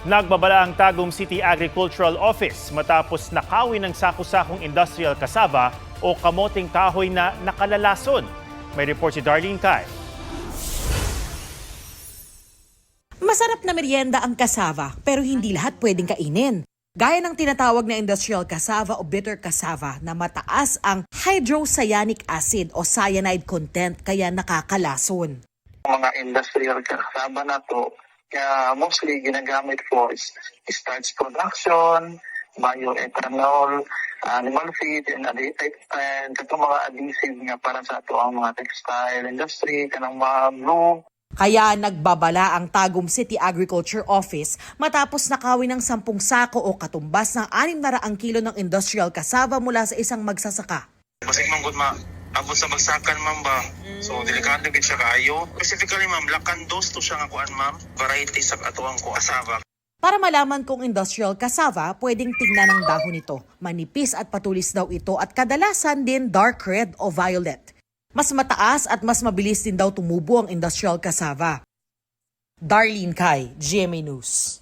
Nagbabala ang Tagum City Agricultural Office matapos nakawin ng saku-sakong industrial cassava o kamoting kahoy na nakalalason. May report si Darlene Kai. Masarap na merienda ang cassava pero hindi lahat pwedeng kainin. Gaya ng tinatawag na industrial cassava o bitter cassava na mataas ang hydrocyanic acid o cyanide content kaya nakakalason. Mga industrial cassava na to, kaya mostly ginagamit for starch production, bioethanol, animal feed, and katong mga adhesive nga para sa ato ang mga textile industry, kanang mga glue. Kaya nagbabala ang Tagum City Agriculture Office matapos nakawin ng 10 sako o katumbas ng 600 kilo ng industrial cassava mula sa isang magsasaka. Basig man gud abot sa bagsakan ma'am ba. So delikado gid siya kaayo. Specifically ma'am, lakandos to siya nga kuan ma'am. Variety sa atuang cassava. Para malaman kung industrial cassava, pwedeng tingnan ang dahon nito. Manipis at patulis daw ito at kadalasan din dark red o violet. Mas mataas at mas mabilis din daw tumubo ang industrial cassava. Darlene Kai, GMA News.